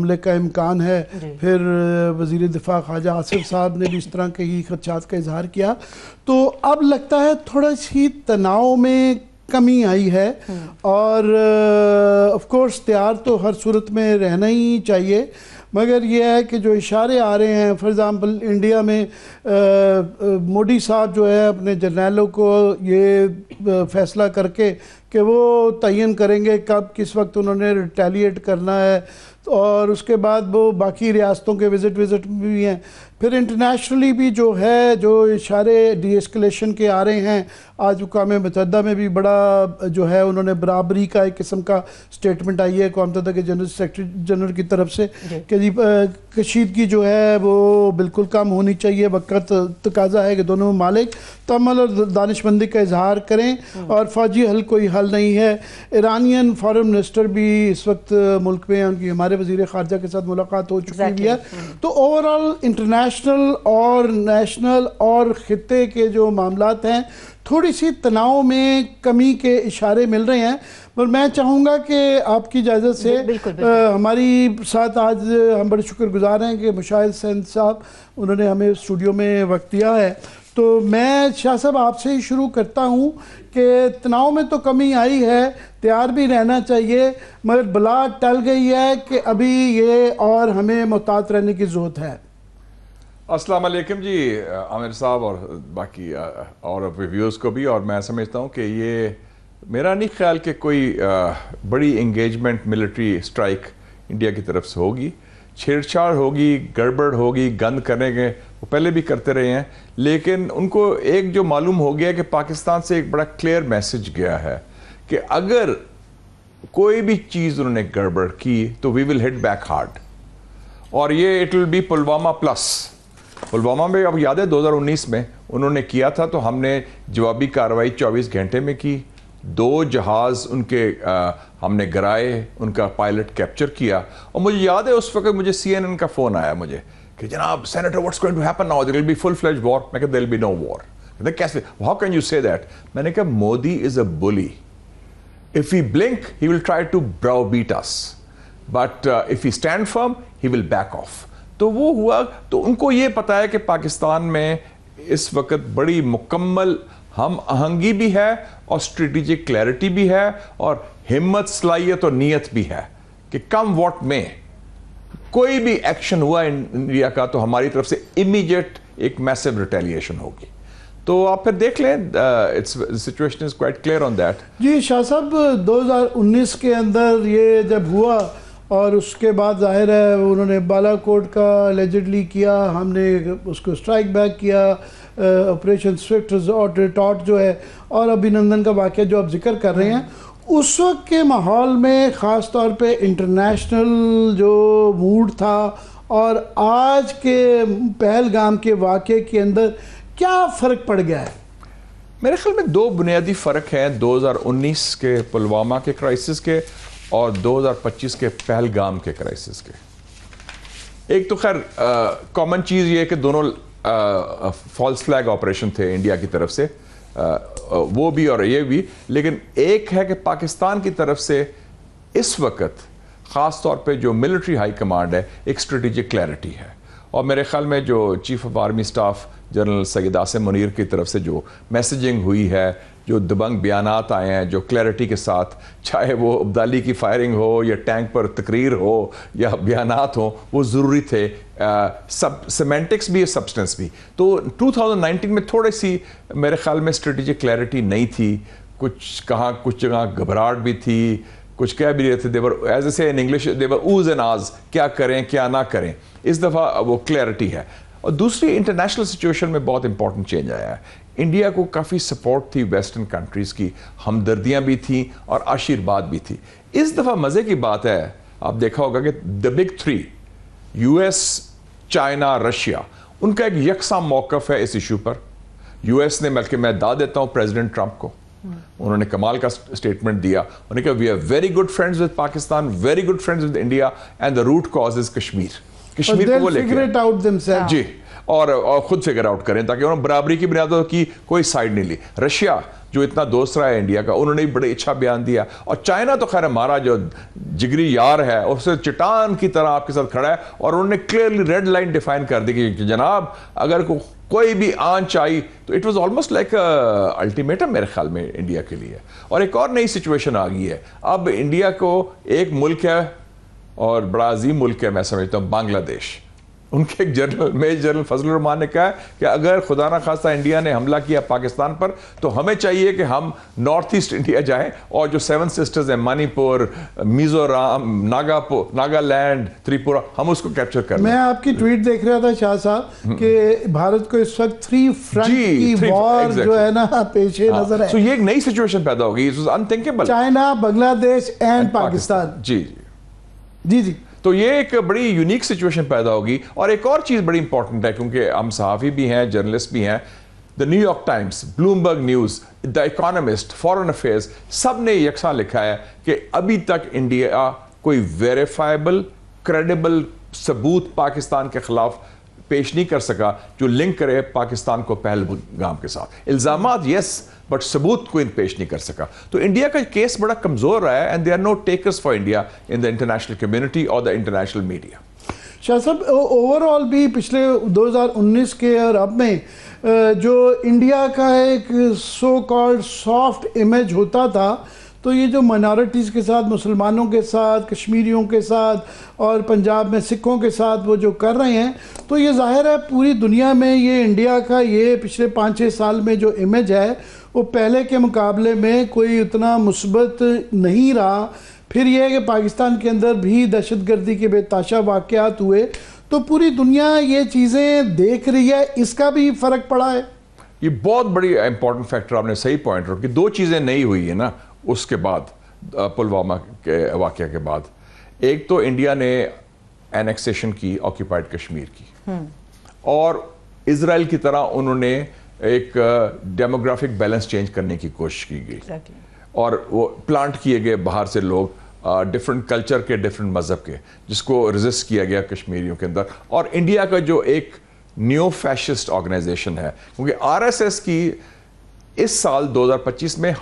حملے کا امکان ہے. پھر وزیر دفاع خواجہ آصف صاحب نے بھی اس طرح کے ہی خدشات کا اظہار کیا. تو اب لگتا ہے تھوڑا سی تناؤ میں کمی آئی ہے اور آف کورس تیار تو ہر صورت میں رہنا ہی چاہیے، مگر یہ ہے کہ جو اشارے آ رہے ہیں فار ایگزامپل انڈیا میں مودی صاحب جو ہے اپنے جرنیلوں کو یہ فیصلہ کر کے کہ وہ تعین کریں گے کب کس وقت انہوں نے ریٹیلیٹ کرنا ہے، اور اس کے بعد وہ باقی ریاستوں کے وزٹ بھی ہیں. پھر انٹرنیشنلی بھی جو ہے جو اشارے ڈی ایسکلیشن کے آ رہے ہیں، آج اقوام متحدہ میں بھی بڑا جو ہے انہوں نے برابری کا ایک قسم کا سٹیٹمنٹ آئی ہے اقوام متحدہ کے جنرل سیکرٹری جنرل کی طرف سے کہ جی کشیدگی جو ہے وہ بالکل کم ہونی چاہیے. وقت تقاضا ہے کہ دونوں ممالک تعامل اور دانش مندی کا اظہار کریں اور فوجی حل کوئی حل نہیں ہے. ایرانین فارن منسٹر بھی اس وقت ملک میں ان کی ہمارے وزیر خارجہ کے ساتھ ملاقات ہو چکی ہے. تو اوورآل انٹرنیشنل اور نیشنل اور خطے کے جو معاملات ہیں تھوڑی سی تناؤ میں کمی کے اشارے مل رہے ہیں. پر میں چاہوں گا کہ آپ کی اجازت سے ہماری ساتھ آج ہم بڑے شکر گزار ہیں کہ مشاہد سند صاحب انہوں نے ہمیں اسٹوڈیو میں وقت دیا ہے. تو میں شاہ صاحب آپ سے ہی شروع کرتا ہوں کہ تناؤ میں تو کمی آئی ہے، تیار بھی رہنا چاہیے، مگر بلا ٹل گئی ہے کہ ابھی یہ اور ہمیں محتاط رہنے کی ضرورت ہے. السلام علیکم جی عامر صاحب اور باقی اور ویوز کو بھی. اور میں سمجھتا ہوں کہ یہ میرا نہیں خیال کہ کوئی بڑی انگیجمنٹ ملٹری سٹرائک انڈیا کی طرف سے ہوگی. چھیڑ چھاڑ ہوگی، گڑبڑ ہوگی، گند کرنے کے وہ پہلے بھی کرتے رہے ہیں، لیکن ان کو ایک جو معلوم ہو گیا کہ پاکستان سے ایک بڑا کلیئر میسج گیا ہے کہ اگر کوئی بھی چیز انہوں نے گڑبڑ کی تو وی ول ہٹ بیک ہارڈ. اور یہ it will be Pulwama plus. Pulwama میں اب یاد ہے 2019 میں انہوں نے کیا تھا تو ہم نے جوابی کارروائی 24 گھنٹے میں کی. 2 جہاز ان کے ہم نے گرائے، ان کا پائلٹ کیپچر کیا. اور مجھے یاد ہے اس وقت مجھے CNN کا فون آیا مجھے کہ جناب senator what's going to happen now, there will be full fledge war. میں کہا there will be no war. کیسے، how can you say that? میں نے کہا مودی از اے بلی. If we blink, he will try to browbeat us. But if we stand firm, he will back off. تو وہ ہوا. تو ان کو یہ پتا ہے کہ پاکستان میں اس وقت بڑی مکمل ہم آہنگی بھی ہے اور اسٹریٹجک کلیئرٹی بھی ہے اور ہمت، صلاحیت اور نیت بھی ہے کہ کم واٹ میں کوئی بھی ایکشن ہوا انڈیا کا تو ہماری طرف سے امیڈیٹ ایک میسو ریٹیلیشن ہوگی. تو آپ پھر دیکھ لیں، situation is quite clear on that. جی شاہ صاحب 2019 کے اندر یہ جب ہوا اور اس کے بعد ظاہر ہے انہوں نے بالا کوٹ کا الیجڈلی کیا، ہم نے اس کو اسٹرائک بیک کیا، آپریشن سوئفٹ ریٹارٹ جو ہے اور ابھینندن کا واقعہ جو آپ ذکر کر رہے ہیں، اس وقت کے ماحول میں خاص طور پہ انٹرنیشنل جو موڈ تھا اور آج کے پہلگام کے واقعے کے اندر کیا فرق پڑ گیا ہے؟ میرے خیال میں 2 بنیادی فرق ہیں 2019 کے پلوامہ کے کرائسس کے اور 2025 کے پہلگام کے کرائسس کے. ایک تو خیر کامن چیز یہ ہے کہ دونوں فالس فلیگ آپریشن تھے انڈیا کی طرف سے، وہ بھی اور یہ بھی. لیکن ایک ہے کہ پاکستان کی طرف سے اس وقت خاص طور پہ جو ملٹری ہائی کمانڈ ہے ایک اسٹریٹجک کلیئرٹی ہے. اور میرے خیال میں جو chief of army staff general Syed Asim Munir کی طرف سے جو میسیجنگ ہوئی ہے، جو دبنگ بیانات آئے ہیں جو کلیئرٹی کے ساتھ، چاہے وہ عبدالی کی فائرنگ ہو یا ٹینک پر تقریر ہو یا بیانات ہوں، وہ ضروری تھے. سیمینٹکس بھی سبسٹنس بھی. تو 2019 میں تھوڑی سی میرے خیال میں اسٹریٹجک کلیئرٹی نہیں تھی. کچھ جگہ گھبراہٹ بھی تھی، کچھ کہہ بھی رہے تھے دیور ایز اے سے ان انگلش دیور اوز اینڈ آز، کیا کریں کیا نہ کریں. اس دفعہ وہ کلیئرٹی ہے. اور دوسری انٹرنیشنل سچویشن میں بہت امپورٹنٹ چینج آیا ہے. انڈیا کو کافی سپورٹ تھی ویسٹرن کنٹریز کی، ہمدردیاں بھی تھیں اور آشیرواد بھی تھی. اس دفعہ مزے کی بات ہے، آپ دیکھا ہوگا کہ the big 3 US، China, Russia, ان کا ایک یکساں موقف ہے اس ایشو پر. US نے، بلکہ میں داد دیتا ہوں پریزیڈنٹ ٹرمپ کو، انہوں نے کمال کا سٹیٹمنٹ دیا. انہوں نے کہا we are very good friends with Pakistan, very good friends with India, and the root cause is Kashmir. Kashmir کو وہ لے کے جی. اور خود فگر آؤٹ کریں تاکہ انہوں نے برابری کی بنیادوں کی کوئی سائڈ نہیں لی. رشیا جو اتنا دوست رہا ہے انڈیا کا, انہوں نے بھی بڑے اچھا بیان دیا. اور چائنا تو خیر ہمارا جو جگری یار ہے اس سے چٹان کی طرح آپ کے ساتھ کھڑا ہے, اور انہوں نے کلیئرلی ریڈ لائن ڈیفائن کر دی کہ جناب اگر کوئی بھی آنچ آئی تو it was almost like ultimatum میرے خیال میں انڈیا کے لیے. اور ایک اور نئی سچویشن آ گئی ہے. اب انڈیا کو ایک ملک ہے اور بڑا عظیم ملک ہے, میں سمجھتا ہوں بنگلہ دیش. ان کے ایک جنرل میجر جنرل فضل الرحمان نے کہا کہ اگر خدا نہ خواستہ انڈیا نے حملہ کیا پاکستان پر تو ہمیں چاہیے کہ ہم نارتھ ایسٹ انڈیا جائیں اور جو 7 سسٹرز ہیں منی پور, میزورام, ناگا لینڈ, تریپورہ, ہم اس کو کیپچر کر لیں. میں آپ کی ٹویٹ دیکھ رہا تھا شاہ صاحب کہ بھارت کو اس وقت 3 فرنٹ کی وار جو ہے نا پیش نظر ہے. تو یہ ایک نئی سچویشن پیدا ہوگی, it was unthinkable. چائنا, بنگلہ دیش اینڈ پاکستان. جی جی جی. تو یہ ایک بڑی یونیک سچویشن پیدا ہوگی. اور ایک اور چیز بڑی امپورٹنٹ ہے کیونکہ ہم صحافی بھی ہیں, جرنلسٹ بھی ہیں. The New York Times, Bloomberg news, the economist, foreign affairs, سب نے یکساں لکھا ہے کہ ابھی تک انڈیا کوئی ویریفائبل کریڈیبل ثبوت پاکستان کے خلاف پیش نہیں کر سکا جو لنک کرے پاکستان کو پہلگام کے ساتھ. الزامات یس, بٹ ثبوت کوئی پیش نہیں کر سکا. تو انڈیا کا کیس بڑا کمزور رہا ہے, and they are no takers for India in the international community اور دا انٹرنیشنل میڈیا. شاہ صاحب اوور آل بھی پچھلے 2019 کے اور اب میں جو انڈیا کا ایک سو کالڈ سافٹ امیج ہوتا تھا, تو یہ جو مائنارٹیز کے ساتھ, مسلمانوں کے ساتھ, کشمیریوں کے ساتھ اور پنجاب میں سکھوں کے ساتھ وہ جو کر رہے ہیں, تو یہ ظاہر ہے پوری دنیا میں یہ انڈیا کا یہ پچھلے 5-6 سال میں جو امیج ہے وہ پہلے کے مقابلے میں کوئی اتنا مثبت نہیں رہا. پھر یہ ہے کہ پاکستان کے اندر بھی دہشت گردی کے بے تحاشا واقعات ہوئے, تو پوری دنیا یہ چیزیں دیکھ رہی ہے, اس کا بھی فرق پڑا ہے. یہ بہت بڑی امپورٹنٹ فیکٹر آپ نے صحیح پوائنٹ رکھا کہ 2 چیزیں نہیں ہوئی ہیں نا اس کے بعد, پلوامہ کے واقعہ کے بعد. ایک تو انڈیا نے اینیکسیشن کی آکیوپائڈ کشمیر کی, اور اسرائیل کی طرح انہوں نے ایک ڈیموگرافک بیلنس چینج کرنے کی کوشش کی گئی, اور وہ پلانٹ کیے گئے باہر سے لوگ ڈفرنٹ کلچر کے, ڈفرنٹ مذہب کے, جس کو ریزسٹ کیا گیا کشمیریوں کے اندر. اور انڈیا کا جو ایک نیو فیشسٹ آرگنائزیشن ہے, کیونکہ RSS کی اس سال 2025 میں